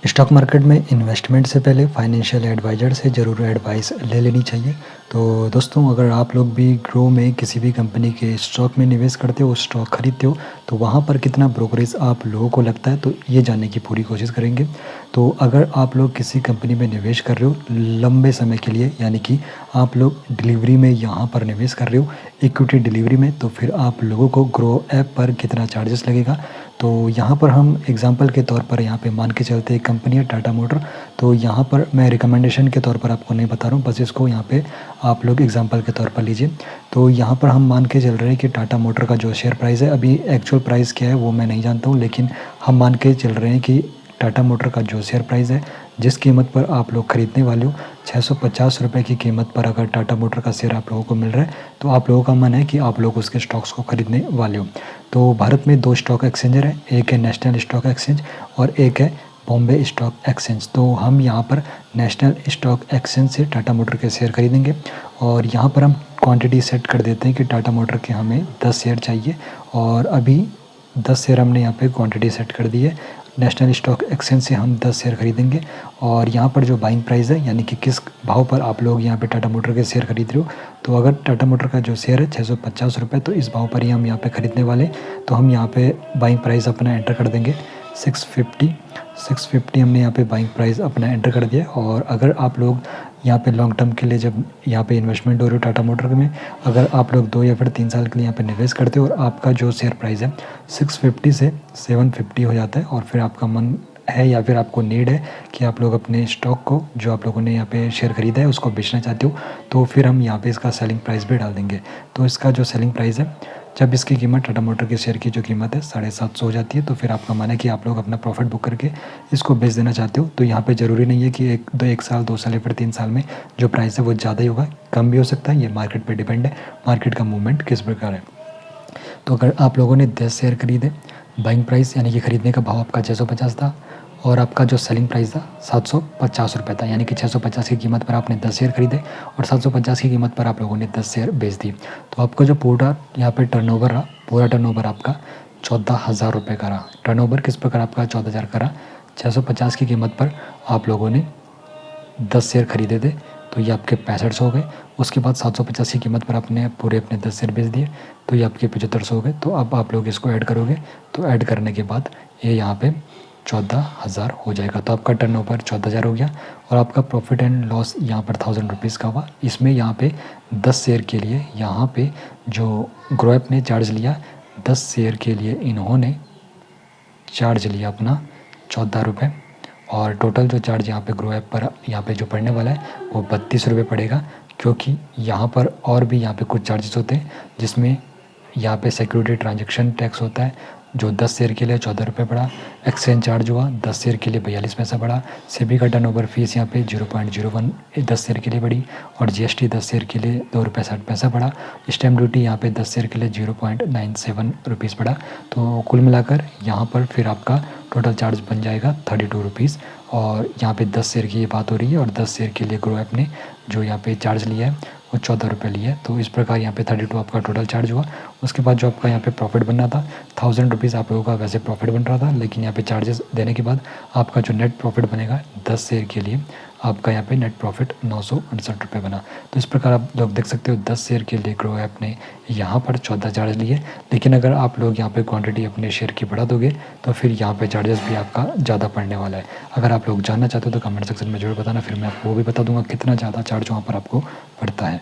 Stock market में investment से पहले फाइनेंशियल एडवाइज़र से ज़रूर एडवाइस ले लेनी चाहिए। तो दोस्तों, अगर आप लोग भी ग्रो में किसी भी कंपनी के स्टॉक में निवेश करते हो, स्टॉक खरीदते हो, तो वहाँ पर कितना ब्रोकरेज आप लोगों को लगता है, तो ये जानने की पूरी कोशिश करेंगे। तो अगर आप लोग किसी कंपनी में निवेश कर रहे हो लंबे समय के लिए, यानी कि आप लोग डिलीवरी में यहाँ पर निवेश कर रहे हो, इक्विटी डिलीवरी में, तो फिर आप लोगों को ग्रो ऐप पर कितना चार्जेस लगेगा। तो यहाँ पर हम एग्जांपल के तौर पर यहाँ पे मान के चलते एक कंपनी है टाटा मोटर। तो यहाँ पर मैं रिकमेंडेशन के तौर पर आपको नहीं बता रहा हूँ, बस इसको यहाँ पे आप लोग एग्जांपल के तौर पर लीजिए। तो यहाँ पर हम मान के चल रहे हैं कि टाटा मोटर का जो शेयर प्राइस है, अभी एक्चुअल प्राइस क्या है वो मैं नहीं जानता हूँ, लेकिन हम मान के चल रहे हैं कि टाटा मोटर का जो शेयर प्राइस है, जिस कीमत पर आप लोग खरीदने वाले हो, 650 रुपये की कीमत पर अगर टाटा मोटर का शेयर आप लोगों को मिल रहा है, तो आप लोगों का मन है कि आप लोग उसके स्टॉक्स को खरीदने वाले हो। तो भारत में 2 स्टॉक एक्सचेंजर है, एक है नेशनल स्टॉक एक्सचेंज और एक है बॉम्बे स्टॉक एक्सचेंज। तो हम यहाँ पर नेशनल स्टॉक एक्सचेंज से टाटा मोटर के शेयर खरीदेंगे और यहाँ पर हम क्वांटिटी सेट कर देते हैं कि टाटा मोटर के हमें 10 शेयर चाहिए और अभी 10 शेयर हमने यहाँ पे क्वांटिटी सेट कर दी है। नेशनल स्टॉक एक्सचेंज से हम 10 शेयर खरीदेंगे और यहाँ पर जो बाइंग प्राइस है, यानी कि किस भाव पर आप लोग यहाँ पे टाटा मोटर के शेयर खरीद रहे हो, तो अगर टाटा मोटर का जो शेयर है 650 रुपये, तो इस भाव पर ही हम यहाँ पे खरीदने वाले। तो हम यहाँ पे बाइंग प्राइस अपना एंटर कर देंगे 650 हमने यहाँ पे बाइंग प्राइस अपना एंटर कर दिया। और अगर आप लोग यहाँ पे लॉन्ग टर्म के लिए जब यहाँ पे इन्वेस्टमेंट हो रही हो टाटा मोटर में, अगर आप लोग 2 या फिर 3 साल के लिए यहाँ पे निवेश करते हो और आपका जो शेयर प्राइस है 650 से 750 हो जाता है और फिर आपका मन है या फिर आपको नीड है कि आप लोग अपने स्टॉक को जो आप लोगों ने यहाँ पे शेयर खरीदा है उसको बेचना चाहते हो, तो फिर हम यहाँ पे इसका सेलिंग प्राइस भी डाल देंगे। तो इसका जो सेलिंग प्राइस है, जब इसकी कीमत टाटा मोटर के शेयर की जो कीमत है 750 हो जाती है, तो फिर आपका मन है कि आप लोग अपना प्रॉफिट बुक करके इसको बेच देना चाहते हो। तो यहाँ पे ज़रूरी नहीं है कि एक साल 2 साल या फिर 3 साल में जो प्राइस है वो ज़्यादा ही होगा, कम भी हो सकता है। ये मार्केट पे डिपेंड है, मार्केट का मूवमेंट किस प्रकार है। तो अगर आप लोगों ने 10 शेयर खरीदे, बाइंग प्राइस यानी कि खरीदने का भाव आपका 650 था और आपका जो सेलिंग प्राइस था 750 रुपये था, यानी कि 650 की कीमत पर आपने 10 शेयर खरीदे और 750 की कीमत पर आप लोगों ने 10 शेयर बेच दिए। तो आपका जो पूरा यहाँ पे टर्नओवर रहा, पूरा टर्नओवर आपका 14,000 रुपये का रहा। टर्नओवर किस प्रकार आपका 14,000 का रहा, 650 की कीमत पर आप लोगों ने 10 शेयर खरीदे थे, तो ये आपके 6500 हो गए। उसके बाद 750 की कीमत पर आपने पूरे अपने 10 शेयर बेच दिए, तो ये आपके 7500 हो गए। तो अब आप लोग इसको ऐड करोगे, तो ऐड करने के बाद ये यहाँ पे 14,000 हो जाएगा। तो आपका टर्नओवर 14,000 हो गया और आपका प्रॉफिट एंड लॉस यहाँ पर 1000 रुपीज़ का हुआ। इसमें यहाँ पे 10 शेयर के लिए यहाँ पे जो ग्रो ऐप ने चार्ज लिया, 10 शेयर के लिए इन्होंने चार्ज लिया अपना 14 रुपये और टोटल जो चार्ज यहाँ पे ग्रो ऐप पर यहाँ पे जो पड़ने वाला है वो 32 रुपये पड़ेगा, क्योंकि यहाँ पर और भी यहाँ पे कुछ चार्जेस होते हैं, जिसमें यहाँ पे सिक्योरिटी ट्रांजैक्शन टैक्स होता है जो 10 शेयर के लिए 14 रुपये पड़ा, एक्सचेंज चार्ज हुआ 10 शेयर के लिए 42 पैसा पड़ा, सेबी का टर्नओवर फीस यहाँ पे 0.01 10 शेयर के लिए पड़ी और जीएसटी 10 शेयर के लिए 2 रुपये 60 पैसा पड़ा, स्टैम्प ड्यूटी यहाँ पे 10 शेयर के लिए 0.97 रुपीज़ पड़ा। तो कुल मिलाकर यहाँ पर फिर आपका टोटल चार्ज बन जाएगा 32 रुपीज़। और यहाँ पे 10 शेयर की ये बात हो रही है और 10 शेयर के लिए ग्रो ऐप ने जो यहाँ पे चार्ज लिया है वो 14 रुपये लिया है। तो इस प्रकार यहाँ पे 32 आपका टोटल चार्ज हुआ। उसके बाद जो आपका यहाँ पे प्रॉफिट बनना था 1000 रुपीज़ आप लोगों का वैसे प्रॉफिट बन रहा था, लेकिन यहाँ पे चार्जेस देने के बाद आपका जो नेट प्रॉफिट बनेगा 10 शेयर के लिए आपका यहाँ पे नेट प्रॉफिट 968 रुपये बना। तो इस प्रकार आप लोग देख सकते हो 10 शेयर के लिए ग्रो ऐप ने यहाँ पर 14 चार्ज लिए, लेकिन अगर आप लोग यहाँ पे क्वांटिटी अपने शेयर की बढ़ा दोगे तो फिर यहाँ पे चार्जेस भी आपका ज़्यादा पड़ने वाला है। अगर आप लोग जानना चाहते हो तो कमेंट सेक्शन में जरूर बताना, फिर मैं आपको वो भी बता दूंगा कितना ज़्यादा चार्ज वहाँ पर आपको पड़ता है।